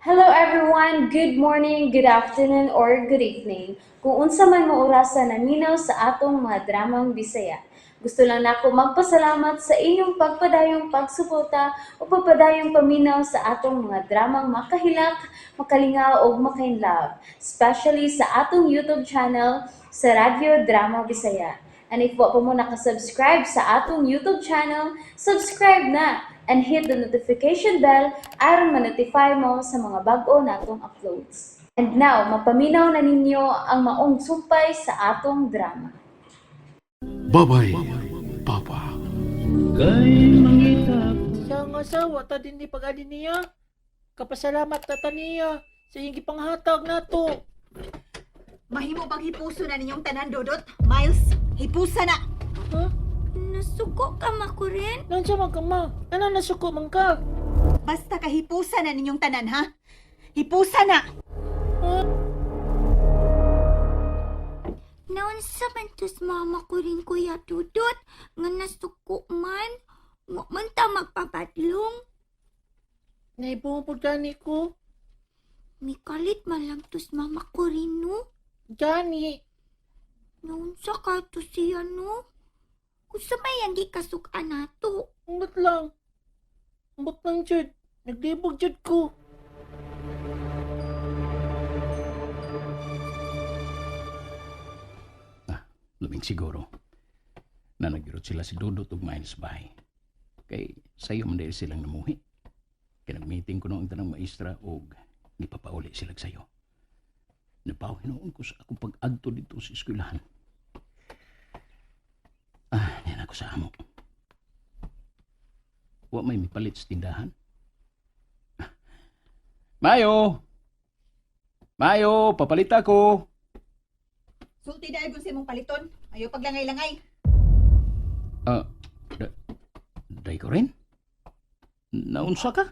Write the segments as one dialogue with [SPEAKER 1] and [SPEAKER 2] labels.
[SPEAKER 1] Hello everyone, good morning, good afternoon, or good evening. Kung unsa man mo orasan naminaw sa atong mga dramang Bisaya. Gusto lang nako magpasalamat sa inyong pagpadayong pagsuporta o pagpadayong paminaw sa atong mga dramang makahilak, makalingaw o makainlove, especially sa atong YouTube channel sa Radyo Drama Bisaya. And if wa pa mo nakasubscribe sa atong YouTube channel, subscribe na and hit the notification bell aron ma-notify mo sa mga bag-o natong uploads. And now, mapaminaw na ninyo ang maong sumpay sa atong drama.
[SPEAKER 2] Babay, Papa.
[SPEAKER 3] Kay mangita sa nga asawa ta din ni pag-adi niya. Kapasalamat ta niya sa iyong gipanghatag nato.
[SPEAKER 4] Mahimo bang hipuso na ninyong tanan, Dodot? Miles, hipusa na!
[SPEAKER 3] Ha?
[SPEAKER 5] Nasuko ka makurin?
[SPEAKER 3] Nansa man ka ma? Ano nasuko man ka?
[SPEAKER 4] Basta kahipusa na ninyong tanan, ha? Hipusa na!
[SPEAKER 3] Ha?
[SPEAKER 5] Naunsa man tos mama ko rin kuya Dudot? Nga nasuko man? Wa man ta magpapadlong?
[SPEAKER 3] Naibupod gani ko.
[SPEAKER 5] Mikalit man lang tos mama ko rin no?
[SPEAKER 3] Gani.
[SPEAKER 5] Naunsa ka to siya no? Kung sa may ang gikasukan nato.
[SPEAKER 3] Umbot lang. Umbot lang jud. Naglibog jud ko.
[SPEAKER 2] Luming siguro na nagirot sila si Dudut ug Miles bahay. Kay sayo man dahil silang namuhi. Kaya nag-meeting ko noong tanang maestra ug gipapauli sila sayo. Napawinoon ko sa akong pag-adto dito sa eskwelahan. Yan ako sa amo. Wa may mipalit sa tindahan. Mayo! Mayo, papalit ako!
[SPEAKER 4] Sulti dahil kung sa imong paliton. Ayaw paglangay-langay.
[SPEAKER 2] Ah, day ko rin? Naunsa ka?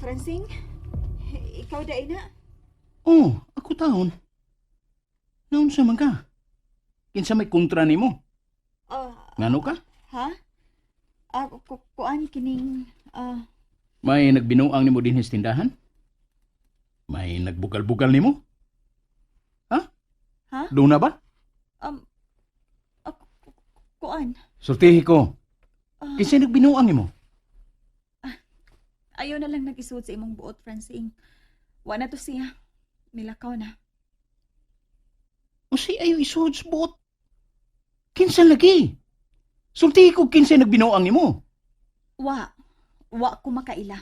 [SPEAKER 4] Francine, ikaw dahil na.
[SPEAKER 2] Oh, ako taon. Naunsa man ka? Kinsa may kontra nimo? Ngano ka?
[SPEAKER 4] Ha? Kuan kining,
[SPEAKER 2] May nagbinuang nimo din sa tindahan? May nagbugal-bugal nimo?
[SPEAKER 4] ha?
[SPEAKER 2] Doon na ba?
[SPEAKER 4] Kuan.
[SPEAKER 2] Sortihi ko. Kinsa nagbinuang nimo?
[SPEAKER 4] Ayaw na lang nag-isuot sa imong buot, Francine. Wa na to siya. Nilakaw na.
[SPEAKER 2] O si ayo isuod sa buot. Kinsa lagi? Sortihi ko kinsa nagbinuang nimo.
[SPEAKER 4] Wa. Wa ko makaila.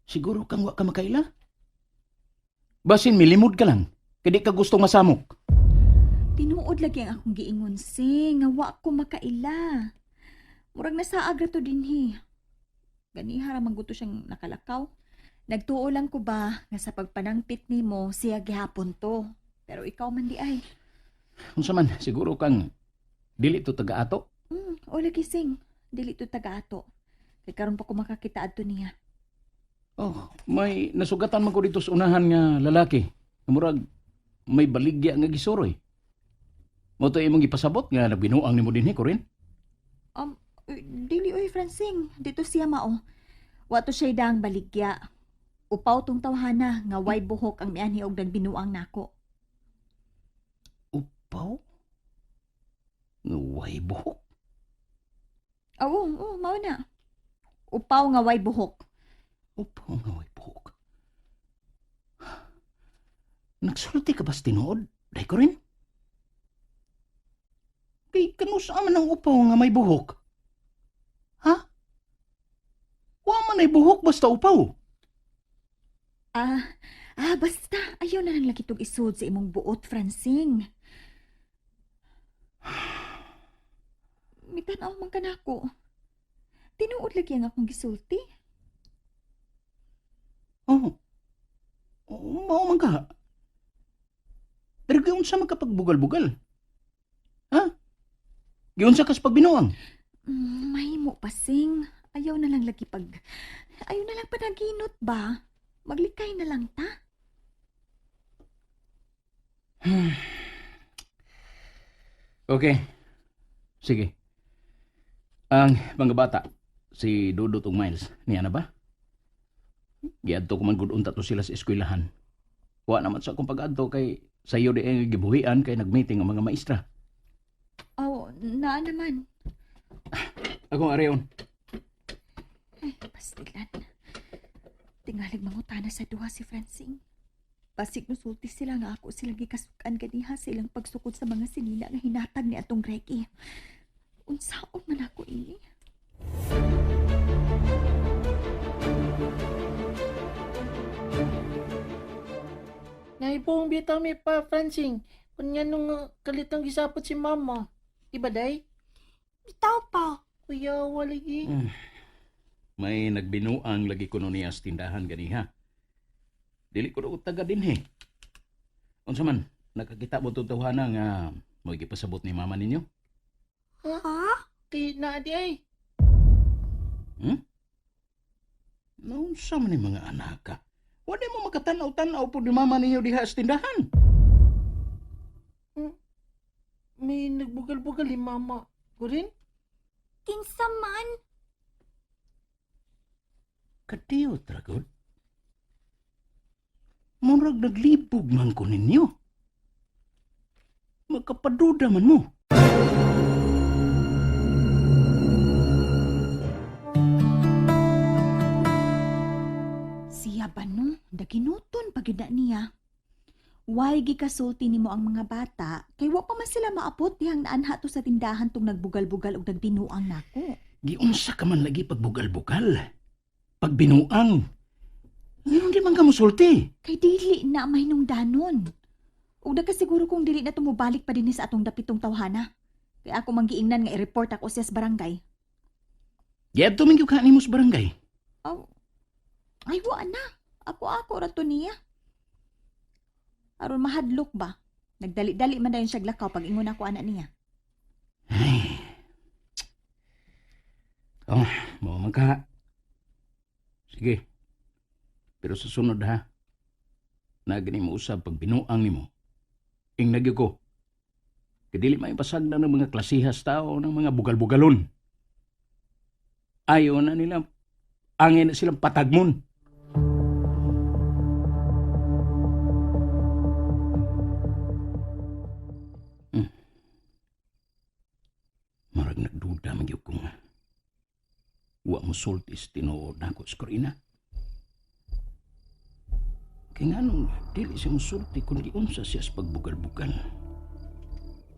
[SPEAKER 2] Siguro kang wa ka makaila? Basin milimod ka lang. Kadi ka gusto masamok.
[SPEAKER 4] Tinuod lagi ang akong giingon, sing. Nga wa ko makaila. Murag nasaag ra to dinhi. Ganiha ra mangguto siyang nakalakaw. Nagtuo lang ko ba nga sa pagpanangpit nimo siya gihapon to. Pero ikaw man di ay.
[SPEAKER 2] Unsa man, siguro kang dili to taga-ato.
[SPEAKER 4] O lagi sing. Dili to taga-ato. Kay karon pa ko makakita adto niya.
[SPEAKER 2] Oh, may nasugatan man ko dito sa unahan nga lalaki. Murag may baligya nga gisuroy. Mo to imong gipasabot nga nagbinuang nimo dinhi ko rin.
[SPEAKER 4] Dili oy Francine. Dito siya mao. Wa to siya dang baligya. Upaw tong tawhana nga way buhok ang mianhi og nagbinuang nako.
[SPEAKER 2] Upaw? Way buhok?
[SPEAKER 4] Oo, mao na. Upaw nga way buhok.
[SPEAKER 2] Upaw nga way buhok. Nagsulti ka ba sa tinuod? Day ko rin? Kay kanusa man ang upaw nga may buhok? Ha? Wa man ay buhok basta upaw.
[SPEAKER 4] Basta. Ayaw na lang lagi itong isod sa imong buot, Francine. Mitanaw man ka na ako. Tinuod lagi ang akong gisulti.
[SPEAKER 2] Oh. Mao man ka. Pero giunsa man ka pagbugal-bugal? Ha? Giunsa ka sa pagbinuang?
[SPEAKER 4] Mahimo pasing. Ayaw na lang lagi Ayaw na lang panaginot ba? Maglikay na lang ta.
[SPEAKER 2] Okay. Sige. Ang mga bata, si Dudut ug Miles, niya na ba? Giadto ko man gud unta to sila sa eskwelahan. Wa naman sa akong pag-adto kay sayo di ang gibuhian kay nagmeeting ang mga maestra.
[SPEAKER 4] Oh, naa naman.
[SPEAKER 2] Akong areon.
[SPEAKER 4] Ay, pastilan. Tingalig mangutana sa duha si Francine. Basig nusulti sila nga ako silang gikasukan ganiha silang pagsukod sa mga sinina nga hinatag ni atong Greggy. Unsaon man ako ini?
[SPEAKER 3] Naipong bitaw mi pa, Francine. Kung nga nung kalitang gisapot si mama. Diba, day?
[SPEAKER 5] Bitaw pa.
[SPEAKER 3] Kuya, waligi.
[SPEAKER 2] May nagbinuang lagi ko niya sa tindahan ganiha. Dili ko na taga din he. Unsa man, nakakita mo tutuhanan nga mo gipasabot ni mama ninyo?
[SPEAKER 5] Ha?
[SPEAKER 3] Kay na di ay.
[SPEAKER 2] Naunsa man ni mga anak ka? Wala mo makatanaw-tanaw po ni mama ninyo diha sa tindahan.
[SPEAKER 3] May nagbugal-bugal ni mama. Kurin?
[SPEAKER 5] Kinsa man?
[SPEAKER 2] Kadiyo, Tragod. Murag naglibog man ko ninyo. Magkapaduda man mo.
[SPEAKER 4] Siya ba no? Daginuton pagid na niya. Why gikasulti nimo ang mga bata kay wa pa man sila maapot dihang naanha to sa tindahan tong nagbugal-bugal og nagbinuang nako.
[SPEAKER 2] Giunsa ka man lagi pagbugal-bugal. Pagbinuang. Ngayon di man ka musulti.
[SPEAKER 4] Kay dili na mahinungdanon. Ug nakasiguro kong dili na tumubalik pa dinhi sa atong dapitong tawhana. Kay ako manggiingnan nga i-report ako siya sa barangay.
[SPEAKER 2] Yad tumingyo ka ni mo sa barangay.
[SPEAKER 4] Aw. Ay wa na. Ako ra to niya. Aron mahadlok ba? Nagdali-dali man dayon siya glakaw pag ingon ako anak niya.
[SPEAKER 2] Ay. Oh, mo man ka. Sige. Pero sa sunod ha. Nagani mo usab pag binuang nimo. Ing nagyo ko. Kadili may pasagda ng mga klasihas tao ng mga bugal-bugalon. Ayaw na nila. Angin na silang patagmon. Marag nagduda magyud kung wa mo sultis tinuod na ako sa Corina. Kaya nga nung dili siya musulti kung giunsa siya sa pagbugal-bugal.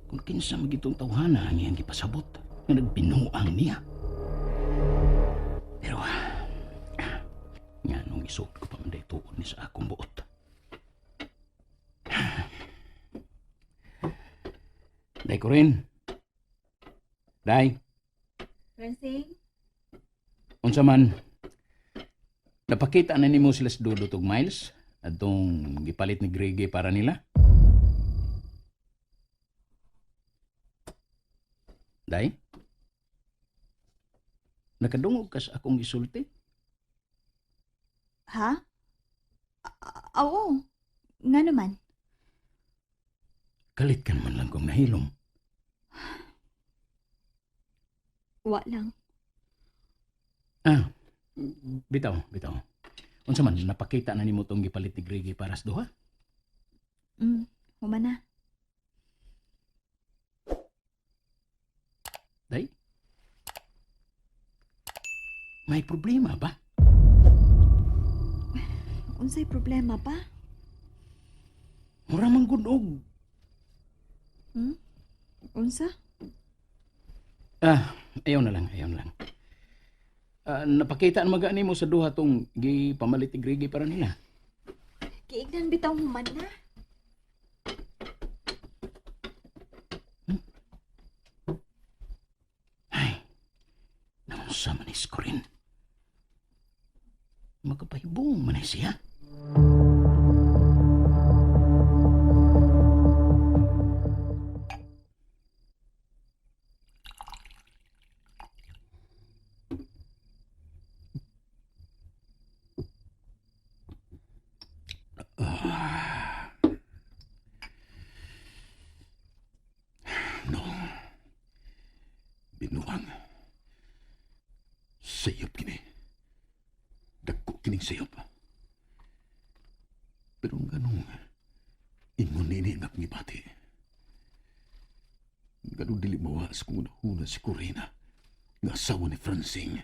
[SPEAKER 2] Kung kinsa magitong tawhana ang iyang gipasabot nga nagbinuang niya. Pero nga nung isuot ko pa man day tuod ni sa akong buot. Day ko rin. Day.
[SPEAKER 4] Francine?
[SPEAKER 2] Unsa man, napakita na nimo sila sa Dudut ug Miles atong gipalit ni Greggy para nila? Day? Nakadungog ka sa akong gisulti?
[SPEAKER 4] Ha? Oo. Nga naman.
[SPEAKER 2] Kalit ka naman lang kung nahilom.
[SPEAKER 4] Wa lang.
[SPEAKER 2] Bitaw. Unsa man, napakita na nimo tong gipalit ni Greggy para sa duha?
[SPEAKER 4] Human na.
[SPEAKER 2] Day? May problema ba?
[SPEAKER 4] Unsay problema pa?
[SPEAKER 2] Mura man gud og.
[SPEAKER 4] Unsa?
[SPEAKER 2] Ayaw na lang. Napakita na maga nimo sa duha tong gipamalit ni Greggy para nila.
[SPEAKER 4] Kiignan bitaw human na.
[SPEAKER 2] Ay, naunsa man is ko rin. Magkapahibong man siya. No. Binuang. Si kining sayop. Pero ang ganong ingon nini nga pangibati. Ganong dili mawas kung unahuna si Corina nga asawa ni Francine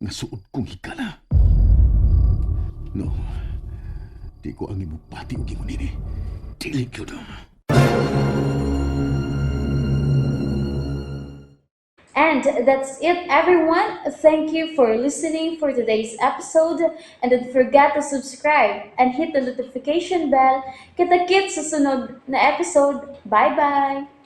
[SPEAKER 2] nga suod kong higala. No, di ko ang imong pati o gingon nini. Dili ko do.
[SPEAKER 1] And that's it, everyone. Thank you for listening for today's episode. And don't forget to subscribe and hit the notification bell. Kita-kits sa sunod na episode. Bye-bye!